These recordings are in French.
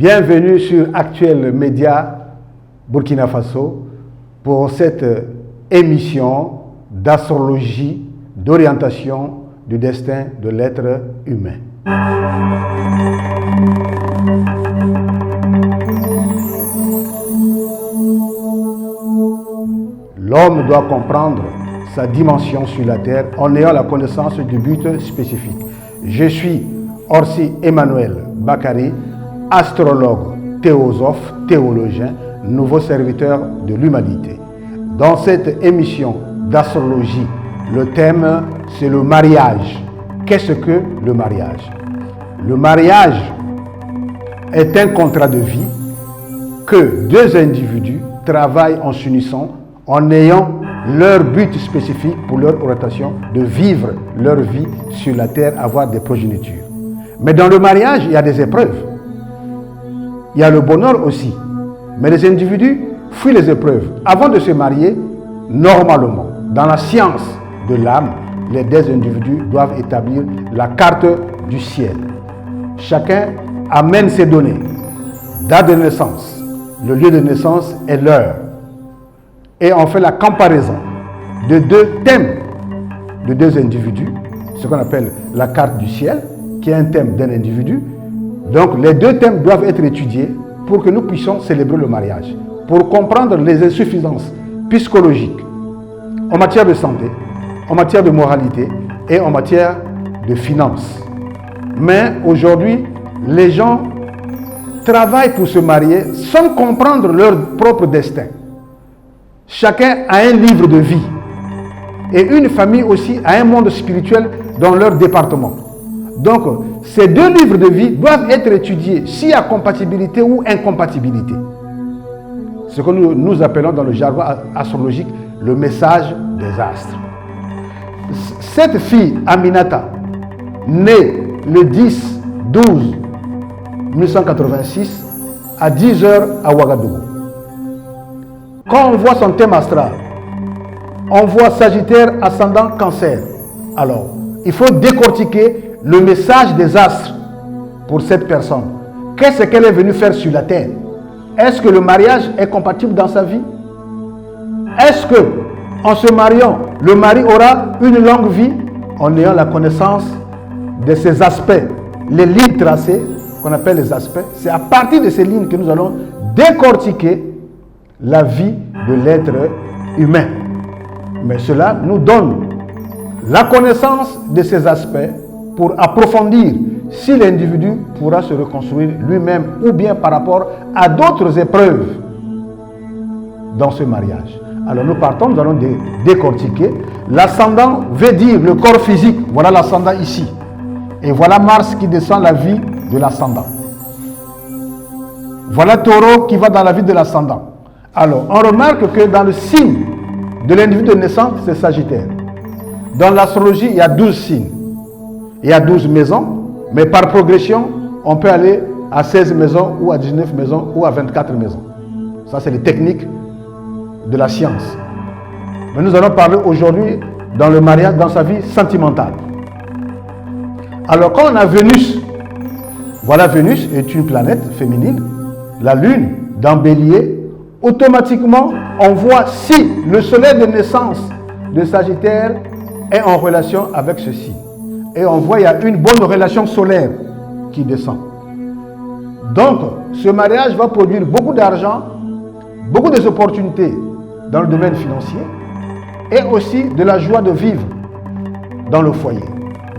Bienvenue sur Actuel Média Burkina Faso pour cette émission d'astrologie, d'orientation du destin de l'être humain. L'homme doit comprendre sa dimension sur la terre en ayant la connaissance du but spécifique. Je suis Orsi Emmanuel Bakari, astrologue, théosophe, théologien, nouveau serviteur de l'humanité. Dans cette émission d'astrologie, le thème c'est le mariage. Qu'est-ce que le mariage? Le mariage est un contrat de vie que deux individus travaillent en s'unissant, en ayant leur but spécifique pour leur orientation, de vivre leur vie sur la terre, avoir des progénitures. Mais dans le mariage, il y a des épreuves. Il y a le bonheur aussi. Mais les individus fuient les épreuves. Avant de se marier, normalement, dans la science de l'âme, les deux individus doivent établir la carte du ciel. Chacun amène ses données. Date de naissance, le lieu de naissance et l'heure. Et on fait la comparaison de deux thèmes de deux individus, ce qu'on appelle la carte du ciel, qui est un thème d'un individu. Donc les deux thèmes doivent être étudiés pour que nous puissions célébrer le mariage, pour comprendre les insuffisances psychologiques en matière de santé, en matière de moralité et en matière de finances. Mais aujourd'hui, les gens travaillent pour se marier sans comprendre leur propre destin. Chacun a un livre de vie et une famille aussi a un monde spirituel dans leur département. Donc, ces deux livres de vie doivent être étudiés s'il y a compatibilité ou incompatibilité. Ce que nous appelons dans le jargon astrologique le message des astres. Cette fille, Aminata, née le 10-12-1986 à 10 h à Ouagadougou. Quand on voit son thème astral, on voit Sagittaire, ascendant, Cancer. Alors, il faut décortiquer le message des astres pour cette personne. Qu'est-ce qu'elle est venue faire sur la terre? Est-ce que le mariage est compatible dans sa vie? Est-ce que, en se mariant, le mari aura une longue vie en ayant la connaissance de ces aspects, les lignes tracées, qu'on appelle les aspects? C'est à partir de ces lignes que nous allons décortiquer la vie de l'être humain. Mais cela nous donne la connaissance de ces aspects pour approfondir si l'individu pourra se reconstruire lui-même ou bien par rapport à d'autres épreuves dans ce mariage. Alors nous partons, nous allons décortiquer. L'ascendant veut dire le corps physique. Voilà l'ascendant ici. Et voilà Mars qui descend la vie de l'ascendant. Voilà Taureau qui va dans la vie de l'ascendant. Alors, on remarque que dans le signe de l'individu de naissance, c'est Sagittaire. Dans l'astrologie, il y a 12 signes. Il y a 12 maisons, mais par progression, on peut aller à 16 maisons, ou à 19 maisons, ou à 24 maisons. Ça, c'est les techniques de la science. Mais nous allons parler aujourd'hui dans le mariage, dans sa vie sentimentale. Alors, quand on a Vénus, voilà, Vénus est une planète féminine, la Lune dans Bélier. Automatiquement, on voit si le soleil de naissance de Sagittaire est en relation avec ceci. Et on voit qu'il y a une bonne relation solaire qui descend. Donc, ce mariage va produire beaucoup d'argent, beaucoup d'opportunités dans le domaine financier et aussi de la joie de vivre dans le foyer.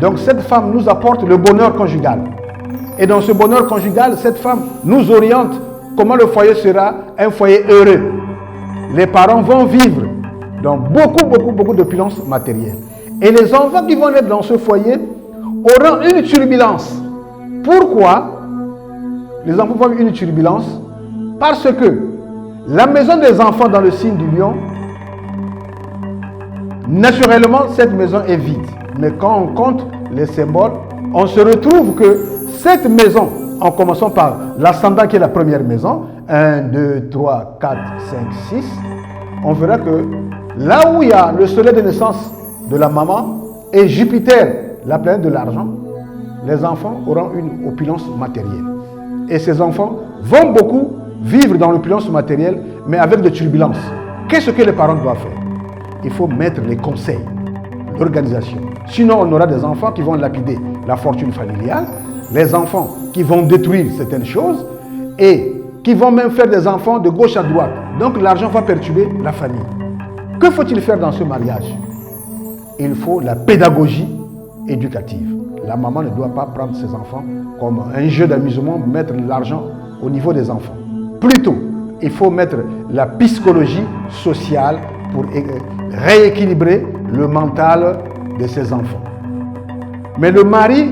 Donc, cette femme nous apporte le bonheur conjugal. Et dans ce bonheur conjugal, cette femme nous oriente comment le foyer sera un foyer heureux. Les parents vont vivre dans beaucoup d'opulence matérielle. Et les enfants qui vont naître dans ce foyer auront une turbulence. Pourquoi les enfants vont avoir une turbulence? Parce que la maison des enfants dans le signe du lion, naturellement, cette maison est vide. Mais quand on compte les symboles, on se retrouve que cette maison, en commençant par l'ascendant qui est la première maison, 1, 2, 3, 4, 5, 6, on verra que là où il y a le soleil de naissance de la maman et Jupiter, la planète de l'argent, les enfants auront une opulence matérielle. et ces enfants vont beaucoup vivre dans l'opulence matérielle, mais avec des turbulences. Qu'est-ce que les parents doivent faire? Il faut mettre les conseils, l'organisation. Sinon, on aura des enfants qui vont lapider la fortune familiale, les enfants qui vont détruire certaines choses et qui vont même faire des enfants de gauche à droite. Donc l'argent va perturber la famille. Que faut-il faire dans ce mariage? Il faut la pédagogie éducative. La maman ne doit pas prendre ses enfants comme un jeu d'amusement, mettre l'argent au niveau des enfants. Plutôt, il faut mettre la psychologie sociale pour rééquilibrer le mental de ses enfants. Mais le mari,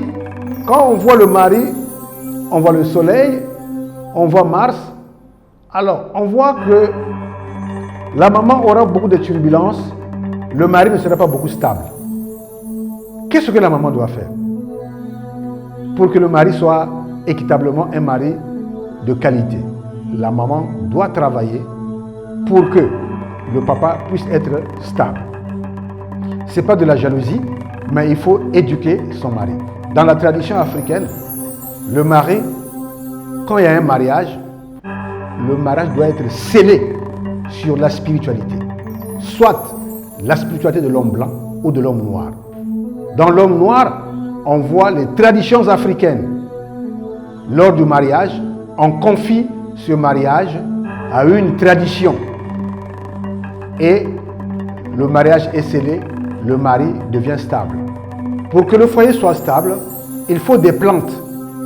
quand on voit le mari, on voit le soleil, on voit Mars, alors on voit que la maman aura beaucoup de turbulences, le mari ne sera pas beaucoup stable. Qu'est-ce que la maman doit faire pour que le mari soit équitablement un mari de qualité? La maman doit travailler pour que le papa puisse être stable. Ce n'est pas de la jalousie, mais il faut éduquer son mari. Dans la tradition africaine, le mari, quand il y a un mariage, le mariage doit être scellé sur la spiritualité. Soit la spiritualité de l'homme blanc ou de l'homme noir. Dans l'homme noir, on voit les traditions africaines. Lors du mariage, on confie ce mariage à une tradition. Et le mariage est scellé, le mari devient stable. Pour que le foyer soit stable, il faut des plantes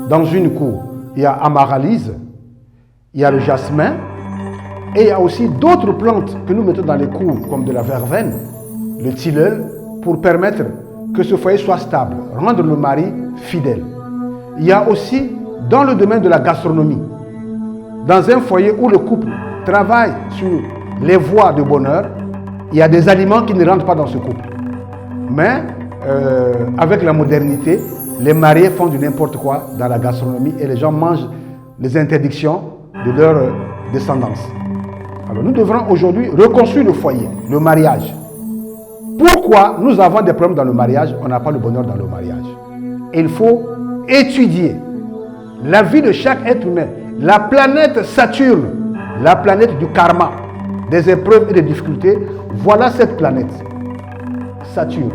dans une cour. Il y a amaralise, il y a le jasmin, et il y a aussi d'autres plantes que nous mettons dans les cours, comme de la verveine, le tilleul, pour permettre que ce foyer soit stable, rendre le mari fidèle. Il y a aussi dans le domaine de la gastronomie, dans un foyer où le couple travaille sur les voies de bonheur, il y a des aliments qui ne rentrent pas dans ce couple. Mais avec la modernité, les mariés font du n'importe quoi dans la gastronomie et les gens mangent les interdictions de leur descendance. Alors nous devrons aujourd'hui reconstruire le foyer, le mariage. Pourquoi nous avons des problèmes dans le mariage, on n'a pas le bonheur dans le mariage? Il faut étudier la vie de chaque être humain. La planète Saturne, la planète du karma, des épreuves et des difficultés, voilà cette planète. Saturne,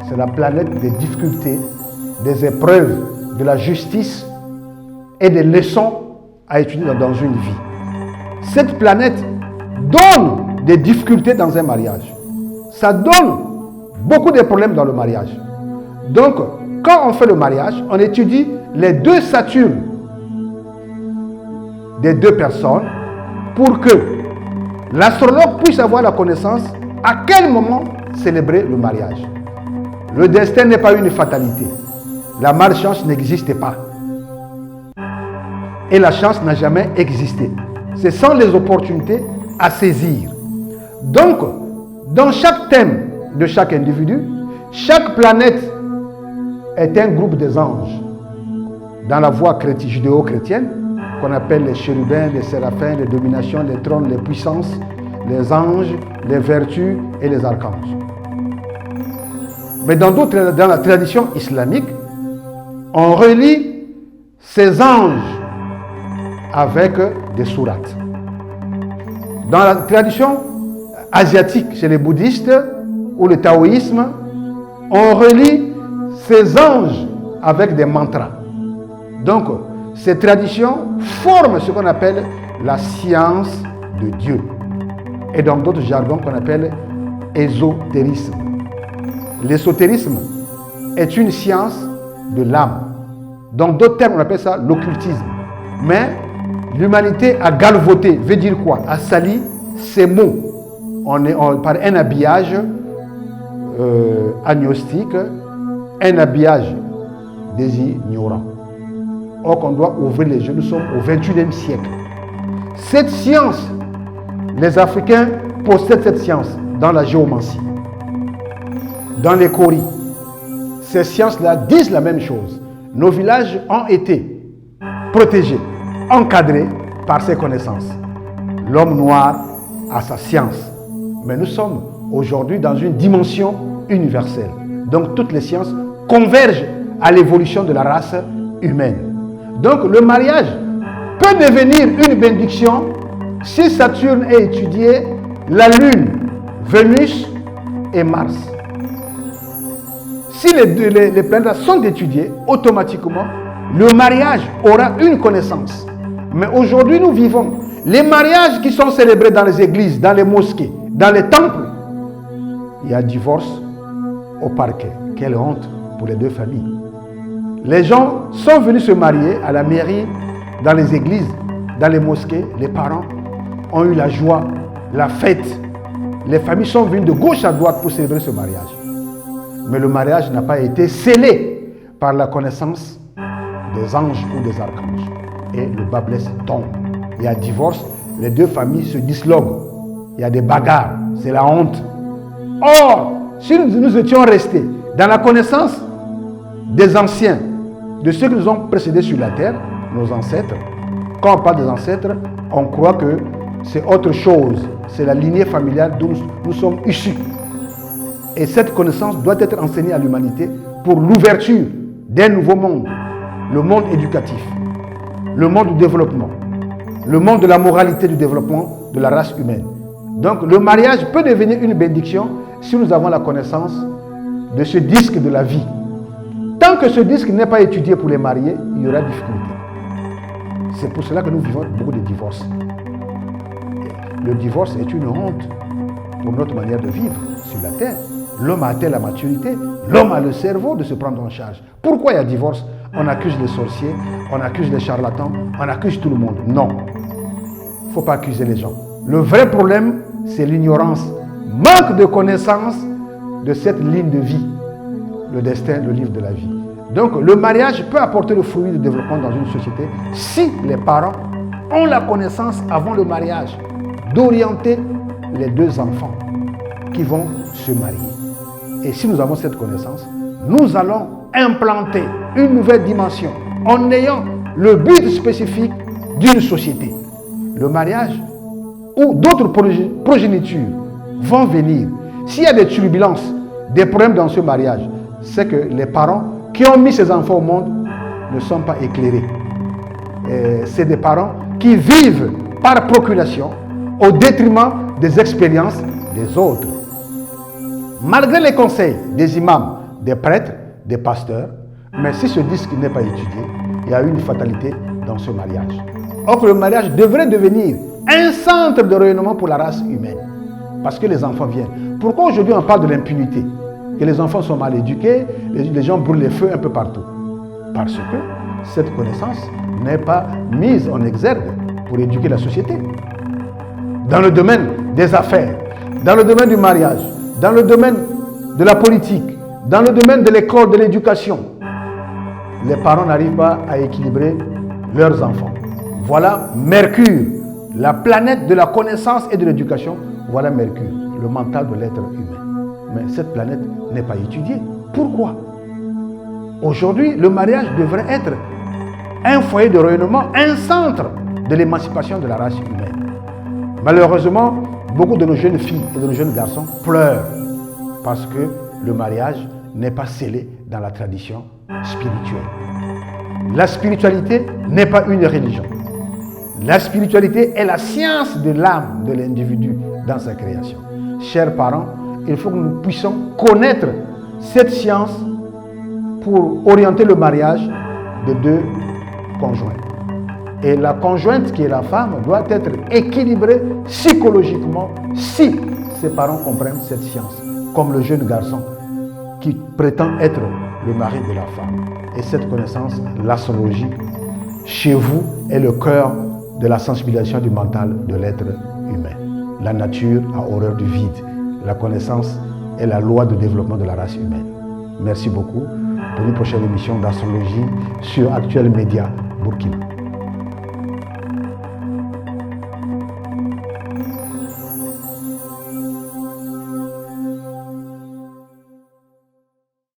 c'est la planète des difficultés, des épreuves, de la justice et des leçons à étudier dans une vie. Cette planète donne des difficultés dans un mariage. Ça donne beaucoup de problèmes dans le mariage. Donc, quand on fait le mariage, on étudie les deux Saturnes des deux personnes pour que l'astrologue puisse avoir la connaissance à quel moment célébrer le mariage. Le destin n'est pas une fatalité. La malchance n'existe pas. Et la chance n'a jamais existé. Ce sont les opportunités à saisir. Donc, dans chaque thème de chaque individu, chaque planète est un groupe des anges. Dans la voie judéo-chrétienne, qu'on appelle les chérubins, les séraphins, les dominations, les trônes, les puissances, les anges, les vertus et les archanges. Mais dans la tradition islamique, on relie ces anges avec des sourates. Dans la tradition asiatique, chez les bouddhistes ou le taoïsme, on relie ces anges avec des mantras. Donc, ces traditions forment ce qu'on appelle la science de Dieu. Et dans d'autres jargons qu'on appelle ésotérisme. L'ésotérisme est une science de l'âme. Dans d'autres termes, on appelle ça l'occultisme. Mais l'humanité a galvauté, veut dire quoi? A sali ces mots par un habillage agnostique, un habillage des ignorants. Or qu'on doit ouvrir les yeux, nous sommes au XXIe siècle. Cette science, les Africains possèdent cette science dans la géomancie, dans les coris. Ces sciences-là disent la même chose. Nos villages ont été protégés, encadrés par ces connaissances. L'homme noir a sa science. Mais nous sommes aujourd'hui dans une dimension universelle. Donc toutes les sciences convergent à l'évolution de la race humaine. Donc le mariage peut devenir une bénédiction si Saturne est étudié, la Lune, Vénus et Mars. Si les planètes sont étudiées, automatiquement, le mariage aura une connaissance. Mais aujourd'hui, nous vivons les mariages qui sont célébrés dans les églises, dans les mosquées, dans les temples. Il y a divorce au parquet. Quelle honte pour les deux familles. Les gens sont venus se marier à la mairie, dans les églises, dans les mosquées. Les parents ont eu la joie, la fête. Les familles sont venues de gauche à droite pour célébrer ce mariage. Mais le mariage n'a pas été scellé par la connaissance des anges ou des archanges. Et le bas blesse tombe. Il y a divorce, les deux familles se disloquent. Il y a des bagarres, c'est la honte. Or, si nous étions restés dans la connaissance des anciens, de ceux qui nous ont précédés sur la terre, nos ancêtres, quand on parle des ancêtres, on croit que c'est autre chose. C'est la lignée familiale d'où nous sommes issus. Et cette connaissance doit être enseignée à l'humanité pour l'ouverture d'un nouveau monde. Le monde éducatif, le monde du développement, le monde de la moralité du développement de la race humaine. Donc le mariage peut devenir une bénédiction si nous avons la connaissance de ce disque de la vie. Tant que ce disque n'est pas étudié pour les mariés, il y aura difficulté. C'est pour cela que nous vivons beaucoup de divorces. Le divorce est une honte pour notre manière de vivre sur la terre. L'homme a atteint la maturité, l'homme a le cerveau de se prendre en charge. Pourquoi il y a divorce? On accuse les sorciers, on accuse les charlatans, on accuse tout le monde. Non, il ne faut pas accuser les gens. Le vrai problème, c'est l'ignorance, manque de connaissance de cette ligne de vie, le destin, le livre de la vie. Donc le mariage peut apporter le fruit de développement dans une société si les parents ont la connaissance avant le mariage d'orienter les deux enfants qui vont se marier. Et si nous avons cette connaissance, nous allons implanter une nouvelle dimension en ayant le but spécifique d'une société. Le mariage ou d'autres progénitures vont venir. S'il y a des turbulences, des problèmes dans ce mariage, c'est que les parents qui ont mis ces enfants au monde ne sont pas éclairés. C'est des parents qui vivent par procuration au détriment des expériences des autres. Malgré les conseils des imams, des prêtres, des pasteurs, mais si ce disque n'est pas étudié, il y a une fatalité dans ce mariage. Or, le mariage devrait devenir un centre de rayonnement pour la race humaine. Parce que les enfants viennent. Pourquoi aujourd'hui on parle de l'impunité? Que les enfants sont mal éduqués, les gens brûlent les feux un peu partout. Parce que cette connaissance n'est pas mise en exergue pour éduquer la société. Dans le domaine des affaires, dans le domaine du mariage, dans le domaine de la politique, dans le domaine de l'école, de l'éducation, les parents n'arrivent pas à équilibrer leurs enfants. Voilà Mercure, la planète de la connaissance et de l'éducation. Voilà Mercure, le mental de l'être humain. Mais cette planète n'est pas étudiée. Pourquoi? Aujourd'hui, le mariage devrait être un foyer de rayonnement, un centre de l'émancipation de la race humaine. Malheureusement, beaucoup de nos jeunes filles et de nos jeunes garçons pleurent parce que le mariage n'est pas scellé dans la tradition spirituelle. La spiritualité n'est pas une religion. La spiritualité est la science de l'âme de l'individu dans sa création. Chers parents, il faut que nous puissions connaître cette science pour orienter le mariage de deux conjoints. Et la conjointe qui est la femme doit être équilibrée psychologiquement si ses parents comprennent cette science, comme le jeune garçon qui prétend être le mari de la femme. Et cette connaissance, l'astrologie, chez vous, est le cœur de la sensibilisation du mental de l'être humain. La nature a horreur du vide. La connaissance est la loi de développement de la race humaine. Merci beaucoup pour une prochaine émission d'astrologie sur Actuel Média Burkina.